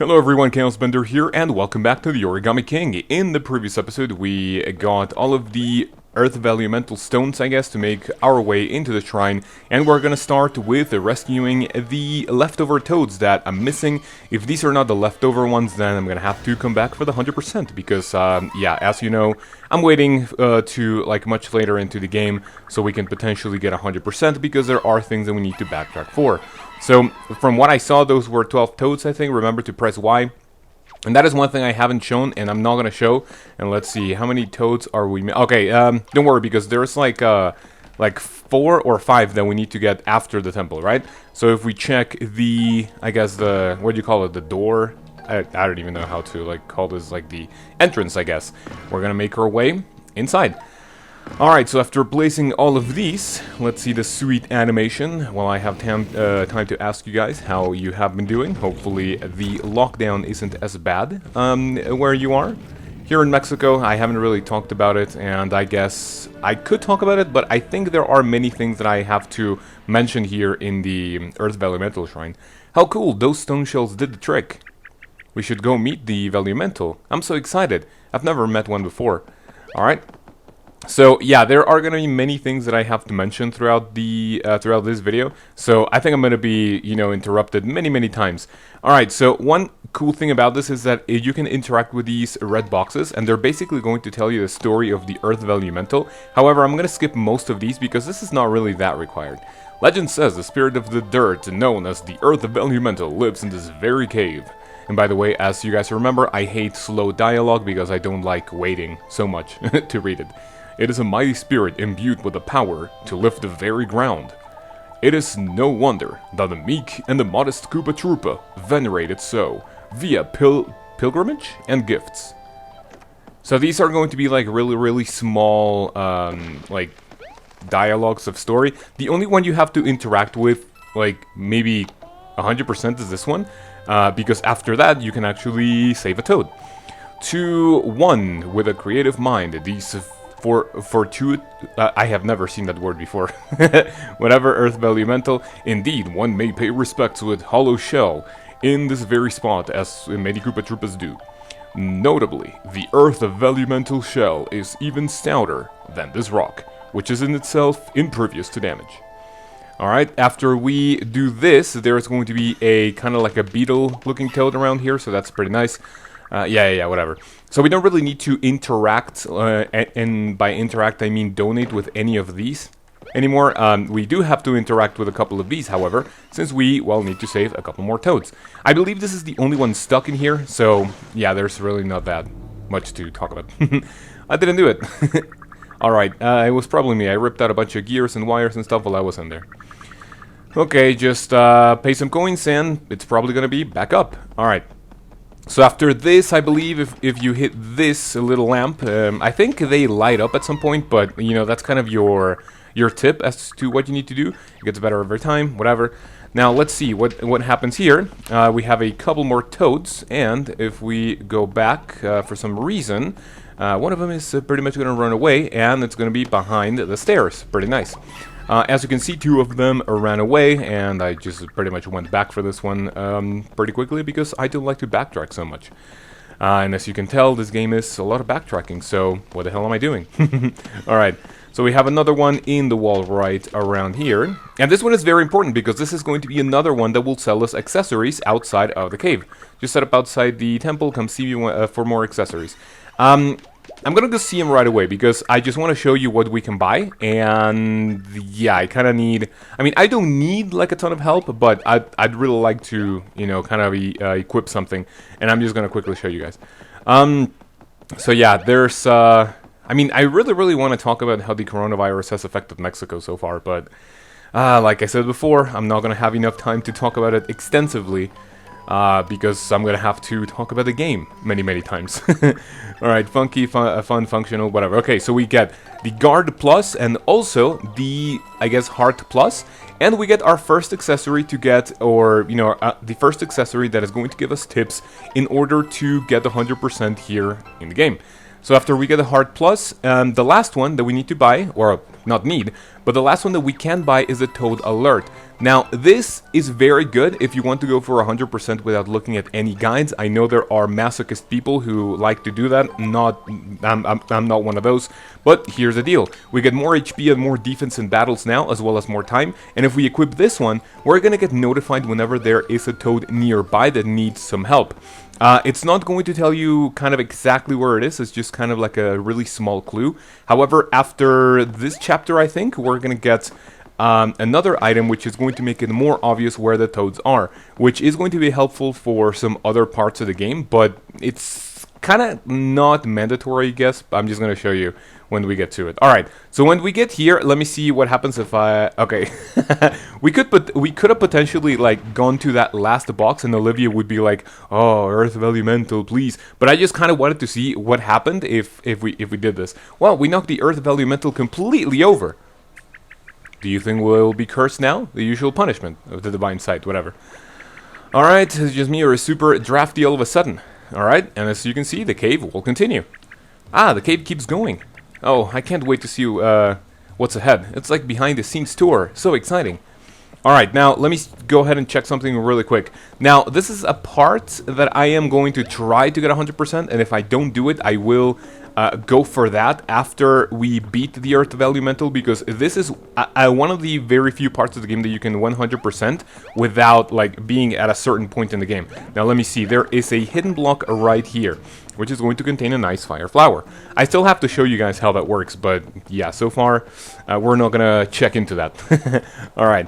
Hello everyone, kaozbender here, and welcome back to the Origami King. In the previous episode, we got all of the Earth Valuamental stones, I guess, to make our way into the shrine, and we're gonna start with rescuing the leftover toads that I'm missing. If these are not the leftover ones, then I'm gonna have to come back for the 100%, because, yeah, as you know, I'm waiting to, like, much later into the game, so we can potentially get 100%, because there are things that we need to backtrack for. So, from what I saw, those were 12 toads, I think. Remember to press Y. And that is one thing I haven't shown, and I'm not going to show. And let's see, how many toads are we... Okay, don't worry, because there's like 4 or 5 that we need to get after the temple, right? So if we check the... I guess the... What do you call it? The door? I don't even know how to, like, call this, like, the entrance, I guess. We're going to make our way inside. Alright, so after placing all of these, let's see the sweet animation while I have time to ask you guys how you have been doing. Hopefully the lockdown isn't as bad where you are. Here in Mexico, I haven't really talked about it, and I guess I could talk about it, but I think there are many things that I have to mention here in the Earth Valuamental Shrine. How cool, those stone shells did the trick. We should go meet the Valuamental. I'm so excited. I've never met one before. Alright. So yeah, there are going to be many things that I have to mention throughout the throughout this video. So I think I'm going to be, you know, interrupted many times. All right, so one cool thing about this is that you can interact with these red boxes, and they're basically going to tell you the story of the Earth Valuamental. However, I'm going to skip most of these because this is not really that required. Legend says the spirit of the dirt, known as the Earth Valuamental, lives in this very cave. And by the way, as you guys remember, I hate slow dialogue because I don't like waiting so much to read it. It is a mighty spirit imbued with the power to lift the very ground. It is no wonder that the meek and the modest Koopa Troopa venerate it so, via pilgrimage and gifts. So these are going to be like really small, like, dialogues of story. The only one you have to interact with, like, maybe 100% is this one, because after that you can actually save a toad. To one with a creative mind, these... I have never seen that word before. Whatever Earth Valuamental, indeed, one may pay respects with hollow shell in this very spot, as many Koopa Troopas do. Notably, the Earth Valuamental shell is even stouter than this rock, which is in itself impervious to damage. Alright, after we do this, there's going to be a kind of like a beetle-looking toad around here, so that's pretty nice. Yeah, whatever. So we don't really need to interact, and by interact I mean donate with any of these anymore. We do have to interact with a couple of these, however, since we, well, need to save a couple more toads. I believe this is the only one stuck in here, so yeah, there's really not that much to talk about. I didn't do it. Alright, it was probably me. I ripped out a bunch of gears and wires and stuff while I was in there. Okay, just pay some coins and it's probably gonna be back up. Alright. So after this, I believe if you hit this little lamp, I think they light up at some point, but, you know, that's kind of your tip as to what you need to do. It gets better every time, whatever. Now, let's see what happens here. We have a couple more toads, and if we go back for some reason, one of them is pretty much going to run away, and it's going to be behind the stairs. Pretty nice. As you can see, 2 of them ran away, and I just pretty much went back for this one pretty quickly because I don't like to backtrack so much. And as you can tell, this game is a lot of backtracking, so what the hell am I doing? Alright, so we have another one in the wall right around here. And this one is very important because this is going to be another one that will sell us accessories outside of the cave. Just set up outside the temple, come see me for more accessories. I'm gonna go see him right away because I just want to show you what we can buy, and yeah, I kind of need... I mean, I don't need like a ton of help, but I'd really like to, you know, kind of equip something, and I'm just gonna quickly show you guys. So yeah, there's... I mean, I really want to talk about how the coronavirus has affected Mexico so far, but like I said before, I'm not gonna have enough time to talk about it extensively. Because I'm gonna have to talk about the game many times. Alright, funky, fun, functional, whatever. Okay, so we get the Guard Plus and also the, I guess, Heart Plus. And we get our first accessory to get, or, you know, the first accessory that is going to give us tips in order to get 100% here in the game. So after we get a heart plus, the last one that we need to buy, or not need, but the last one that we can buy is a Toad Alert. Now, this is very good if you want to go for 100% without looking at any guides. I know there are masochist people who like to do that. I'm not one of those. But here's the deal. We get more HP and more defense in battles now, as well as more time. And if we equip this one, we're gonna get notified whenever there is a Toad nearby that needs some help. It's not going to tell you kind of exactly where it is, it's just kind of like a really small clue. However, after this chapter, I think, we're going to get another item which is going to make it more obvious where the toads are, which is going to be helpful for some other parts of the game, but it's kind of not mandatory, I guess. I'm just going to show you when we get to it. Alright, so when we get here, let me see what happens if I... Okay, we could have potentially, like, gone to that last box and Olivia would be like, oh, Earth Elemental, please. But I just kind of wanted to see what happened if we did this. Well, we knocked the Earth Elemental completely over. Do you think we'll be cursed now? The usual punishment of the Divine Sight, whatever. Alright, it's just me or is super drafty all of a sudden. Alright, and as you can see, the cave will continue. Ah, the cave keeps going. Oh, I can't wait to see what's ahead. It's like behind the scenes tour. So exciting. Alright, now let me go ahead and check something really quick. Now, this is a part that I am going to try to get 100%, and if I don't do it, I will go for that after we beat the Earth Elemental, because this is one of the very few parts of the game that you can 100% without, like, being at a certain point in the game. Now, let me see. There is a hidden block right here, which is going to contain a nice fire flower. I still have to show you guys how that works, but yeah, so far, we're not gonna check into that. Alright.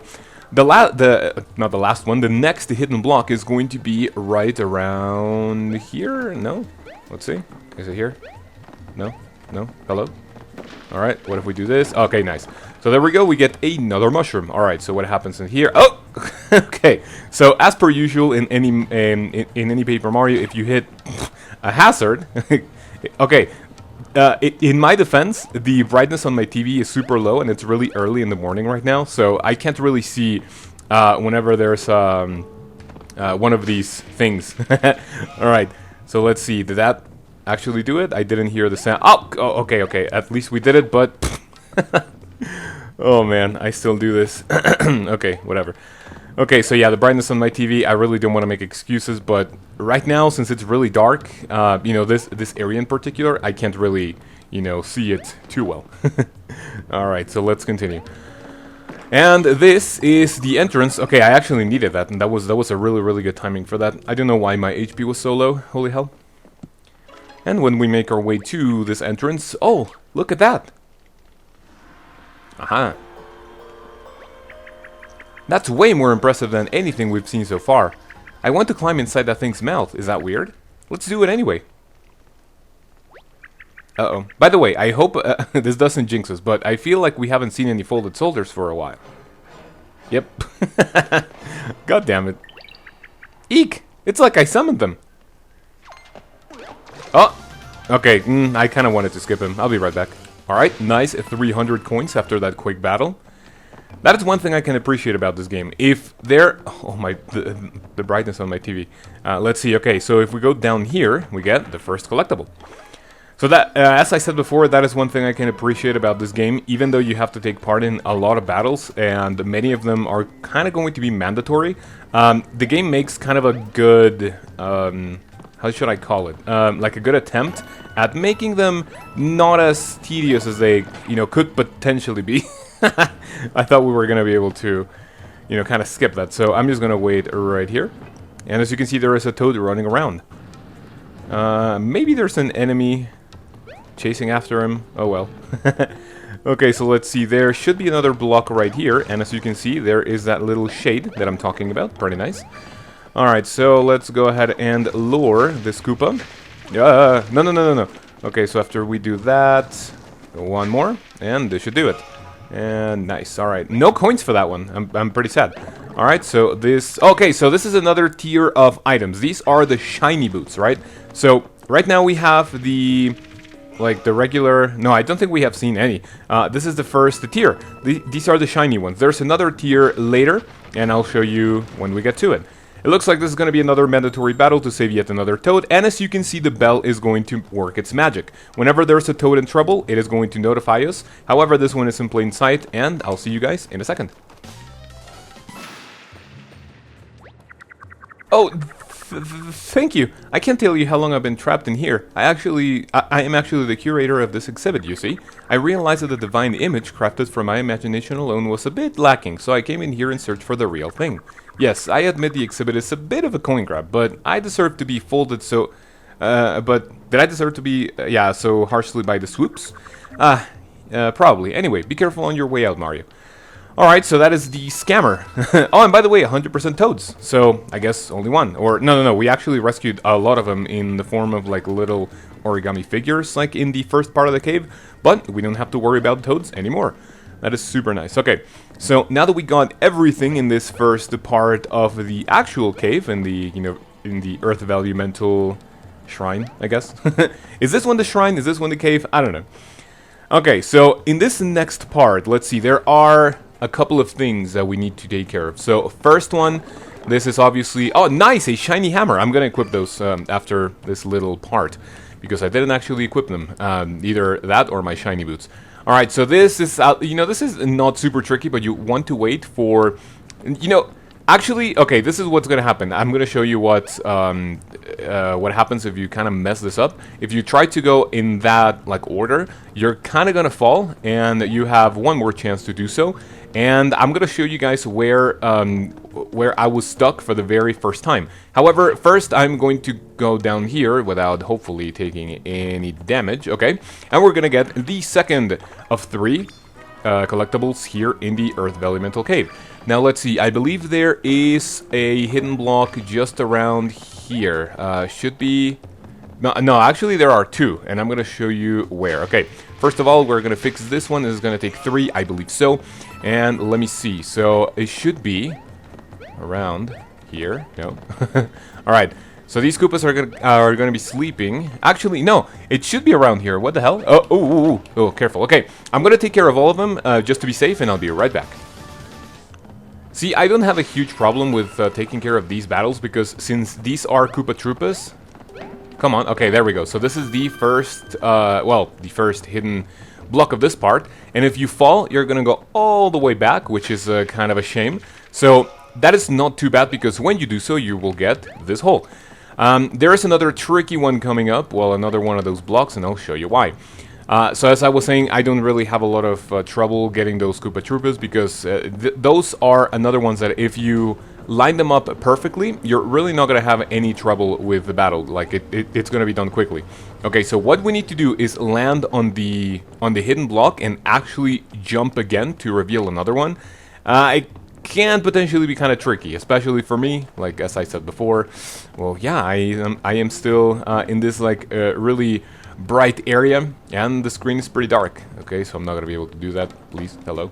Not the last one, the next hidden block is going to be right around here? No? Let's see. Is it here? No? No? Hello? Alright, what if we do this? Okay, nice. So there we go, we get another mushroom. Alright, so what happens in here? Oh! Okay, so as per usual in any Paper Mario, if you hit a hazard... Okay, in my defense, the brightness on my TV is super low and it's really early in the morning right now, so I can't really see whenever there's one of these things. Alright, so let's see, did that actually do it? I didn't hear the sound. Oh, okay, okay, at least we did it, but... Oh man, I still do this. Okay, whatever. Okay, so yeah, the brightness on my TV, I really don't want to make excuses, but right now, since it's really dark, you know, this area in particular, I can't really, you know, see it too well. Alright, so let's continue. And this is the entrance. Okay, I actually needed that, and that was a really, really good timing for that. I don't know why my HP was so low, holy hell. And when we make our way to this entrance, oh, look at that. Aha. That's way more impressive than anything we've seen so far. I want to climb inside that thing's mouth. Is that weird? Let's do it anyway. Uh-oh. By the way, I hope this doesn't jinx us, but I feel like we haven't seen any folded soldiers for a while. Yep. God damn it. Eek! It's like I summoned them. Oh! Okay, I kind of wanted to skip him. I'll be right back. Alright, nice 300 coins after that quick battle. That is one thing I can appreciate about this game. If there... Oh my... The brightness on my TV. Let's see. Okay, so if we go down here, we get the first collectible. So that, as I said before, that is one thing I can appreciate about this game. Even though you have to take part in a lot of battles, and many of them are kind of going to be mandatory, the game makes kind of a good... how should I call it? Like a good attempt at making them not as tedious as they, you know, could potentially be. I thought we were going to be able to, you know, kind of skip that. So I'm just going to wait right here. And as you can see, there is a toad running around. Maybe there's an enemy chasing after him. Oh, well. Okay, so let's see. There should be another block right here. And as you can see, there is that little shade that I'm talking about. Pretty nice. Alright, so let's go ahead and lure this Koopa. No. Okay, so after we do that, one more, and this should do it. And nice, alright. No coins for that one. I'm pretty sad. Alright, so this... Okay, so this is another tier of items. These are the shiny boots, right? So, right now we have the... Like, the regular... No, I don't think we have seen any. This is the first tier. These are the shiny ones. There's another tier later, and I'll show you when we get to it. It looks like this is going to be another mandatory battle to save yet another toad, and as you can see, the bell is going to work its magic. Whenever there's a toad in trouble, it is going to notify us. However, this one is in plain sight, and I'll see you guys in a second. Oh, thank you. I can't tell you how long I've been trapped in here. I am actually the curator of this exhibit, you see. I realized that the divine image crafted from my imagination alone was a bit lacking, so I came in here in search for the real thing. Yes, I admit the exhibit is a bit of a coin grab, but I deserve to be folded so... but did I deserve to be, so harshly by the swoops? Probably. Anyway, be careful on your way out, Mario. Alright, so that is the scammer. Oh, and by the way, 100% toads. So, I guess only one. Or, no, we actually rescued a lot of them in the form of, like, little origami figures, like in the first part of the cave. But we don't have to worry about toads anymore. That is super nice. Okay, so now that we got everything in this first part of the actual cave, in the, in the Earth Valumental Shrine, I guess. Is this one the shrine? Is this one the cave? I don't know. Okay, so in this next part, let's see, there are a couple of things that we need to take care of. So, first one, this is obviously... Oh, nice! A shiny hammer! I'm gonna equip those after this little part, because I didn't actually equip them. Either that or my shiny boots. Alright, so this is... this is not super tricky, but you want to wait for... Actually, okay, this is what's gonna happen. I'm gonna show you what happens if you kind of mess this up. If you try to go in that, like, order, you're kind of gonna fall, and you have one more chance to do so. And I'm gonna show you guys where I was stuck for the very first time. However, first I'm going to go down here without hopefully taking any damage, okay? And we're gonna get the second of 3 collectibles here in the Earth Valumental Cave. Now let's see, I believe there is a hidden block just around here. Should be... No, actually there are 2, and I'm gonna show you where. Okay, first of all, we're gonna fix this one. This is gonna take 3, I believe so. And let me see, so it should be around here. No. Alright, so these Koopas are gonna be sleeping. Actually, no, it should be around here. What the hell? Oh, careful. Okay, I'm gonna take care of all of them just to be safe, and I'll be right back. See, I don't have a huge problem with taking care of these battles, because since these are Koopa Troopas... Come on, okay, there we go. So this is the first, the first hidden block of this part. And if you fall, you're gonna go all the way back, which is kind of a shame. So that is not too bad, because when you do so, you will get this hole. There is another tricky one coming up, well, another one of those blocks, and I'll show you why. So as I was saying, I don't really have a lot of trouble getting those Koopa Troopas, because those are another ones that if you line them up perfectly, you're really not going to have any trouble with the battle. Like, it's going to be done quickly. Okay, so what we need to do is land on the hidden block and actually jump again to reveal another one. It can potentially be kind of tricky, especially for me, like as I said before. Well, yeah, I am still in this, like, really bright area, and the screen is pretty dark. Okay, so I'm not gonna be able to do that. Please, hello.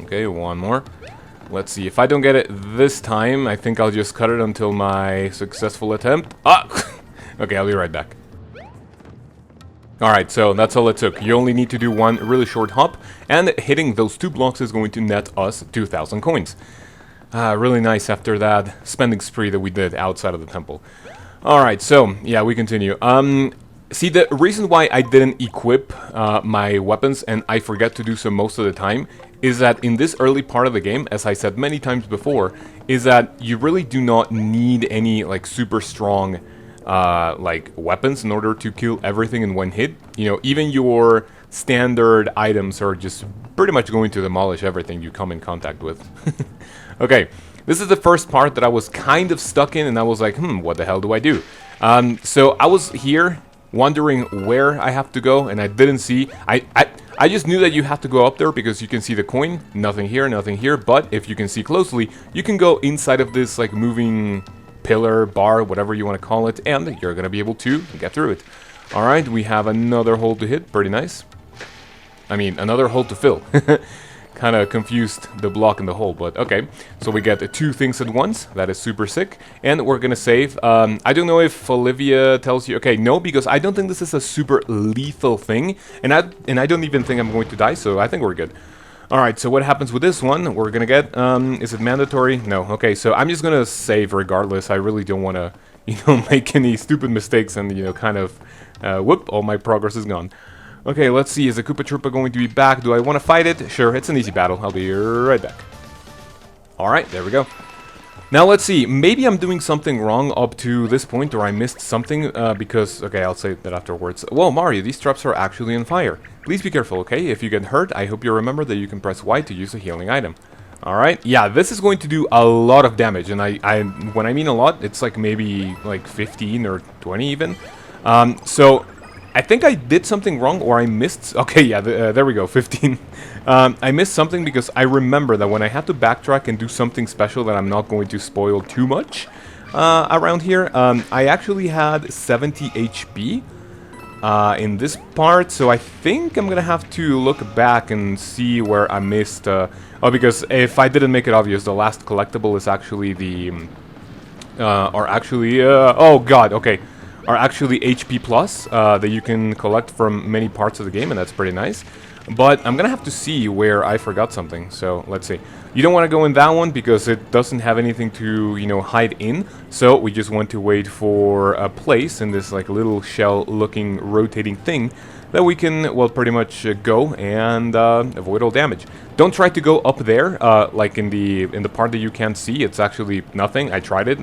Okay, one more. Let's see, if I don't get it this time, I think I'll just cut it until my successful attempt. Okay, I'll be right back. Alright, so that's all it took. You only need to do one really short hop, and hitting those 2 blocks is going to net us 2,000 coins. Really nice after that spending spree that we did outside of the temple. Alright, so, yeah, we continue. See, the reason why I didn't equip my weapons, and I forget to do so most of the time, is that in this early part of the game, as I said many times before, is that you really do not need any, like, super strong, like, weapons in order to kill everything in one hit. You know, even your standard items are just pretty much going to demolish everything you come in contact with. Okay, this is the first part that I was kind of stuck in, and I was like, what the hell do I do? So I was here wondering where I have to go, and I didn't see. I just knew that you have to go up there because you can see the coin. Nothing here, but if you can see closely, you can go inside of this, like, moving pillar, bar, whatever you want to call it, and you're gonna be able to get through it. Alright, we have another hole to hit, pretty nice. I mean, another hole to fill. Kind of confused the block and the hole, but okay. So we get 2 things at once. That is super sick. And we're gonna save. I don't know if Olivia tells you. Okay, no, because I don't think this is a super lethal thing, and I don't even think I'm going to die. So I think we're good. Alright, so what happens with this one? We're gonna get, is it mandatory? No. Okay, so I'm just gonna save regardless. I really don't want to, make any stupid mistakes and, kind of, whoop, all my progress is gone. Okay, let's see, is the Koopa Troopa going to be back? Do I want to fight it? Sure, it's an easy battle. I'll be right back. Alright, there we go. Now let's see, maybe I'm doing something wrong up to this point, or I missed something, because, okay, I'll say that afterwards. Whoa, Mario, these traps are actually on fire. Please be careful, okay? If you get hurt, I hope you remember that you can press Y to use a healing item. Alright, yeah, this is going to do a lot of damage, and when I mean a lot, it's like maybe like 15 or 20 even. So, I think I did something wrong, or I missed... Okay, yeah, there we go, 15. I missed something because I remember that when I had to backtrack and do something special that I'm not going to spoil too much around here, I actually had 70 HP in this part, so I think I'm gonna have to look back and see where I missed... oh, because if I didn't make it obvious, the last collectible is actually the... oh god, okay. Are actually HP plus that you can collect from many parts of the game, and that's pretty nice. But I'm gonna have to see where I forgot something, so let's see. You don't want to go in that one because it doesn't have anything to, hide in, so we just want to wait for a place in this like little shell-looking rotating thing that we can, well, pretty much go and avoid all damage. Don't try to go up there, like in the part that you can't see. It's actually nothing. I tried it.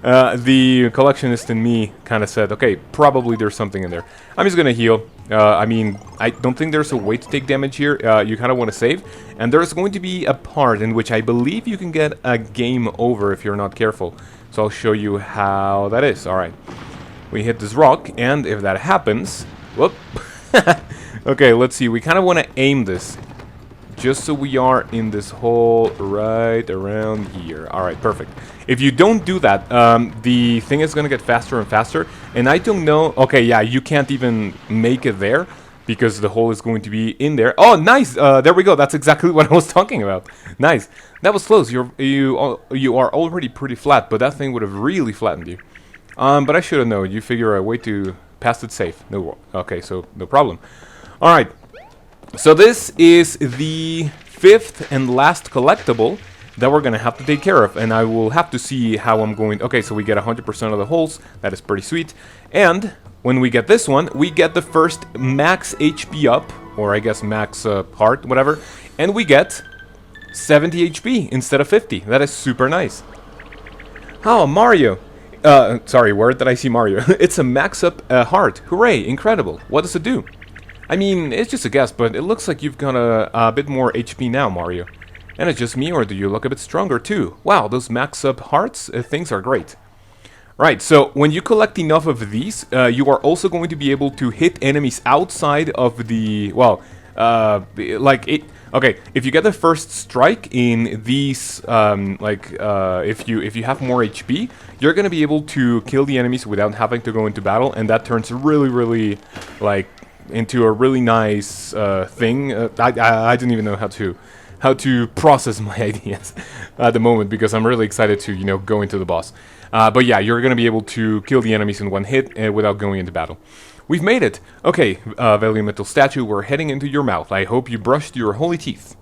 The collectionist in me kind of said, okay, probably there's something in there. I'm just gonna heal. I mean, I don't think there's a way to take damage here. You kind of want to save. And there's going to be a part in which I believe you can get a game over if you're not careful. So I'll show you how that is. Alright. We hit this rock, and if that happens... Whoop. Okay, let's see. We kind of want to aim this. Just so we are in this hole right around here. Alright, perfect. If you don't do that, the thing is going to get faster and faster. And I don't know... Okay, yeah, you can't even make it there because the hole is going to be in there. Oh, nice! There we go. That's exactly what I was talking about. Nice. That was close. You are already pretty flat, but that thing would have really flattened you. But I should have known. You figure a way to pass it safe. No. Okay, so no problem. Alright. So this is the 5th and last collectible that we're going to have to take care of. And I will have to see how I'm going... Okay, so we get 100% of the holes. That is pretty sweet. And when we get this one, we get the first max HP up. Or I guess max heart, whatever. And we get 70 HP instead of 50. That is super nice. Oh, Mario. Sorry, where did I see Mario? It's a max up heart. Hooray, incredible. What does it do? I mean, it's just a guess, but it looks like you've got a bit more HP now, Mario. And it's just me, or do you look a bit stronger too? Wow, those max-up hearts, things are great. Right, so when you collect enough of these, you are also going to be able to hit enemies outside of the... Well, okay, if you get the first strike in these, if you have more HP, you're going to be able to kill the enemies without having to go into battle, and that turns really, really, into a really nice thing. I didn't even know how to process my ideas at the moment because I'm really excited to go into the boss. But yeah, you're gonna be able to kill the enemies in one hit without going into battle. We've made it. Okay, Value Metal Statue, we're heading into your mouth. I hope you brushed your holy teeth.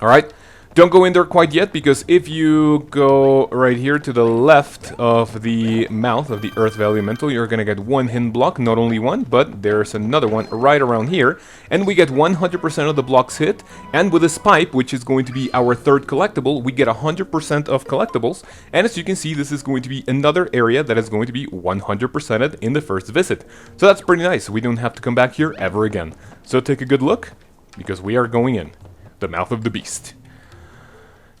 All right. Don't go in there quite yet, because if you go right here to the left of the mouth of the Earth Value Mental, you're gonna get one hidden block, not only one, but there's another one right around here, and we get 100% of the blocks hit, and with this pipe, which is going to be our third collectible, we get 100% of collectibles, and as you can see, this is going to be another area that is going to be 100%ed in the first visit. So that's pretty nice, we don't have to come back here ever again. So take a good look, because we are going in the mouth of the beast.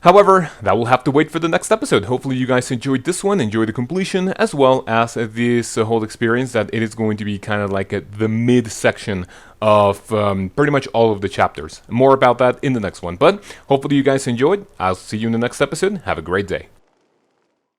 However, that will have to wait for the next episode. Hopefully you guys enjoyed this one, enjoyed the completion, as well as this whole experience, that it is going to be kind of like the mid-section of pretty much all of the chapters. More about that in the next one, but hopefully you guys enjoyed. I'll see you in the next episode. Have a great day.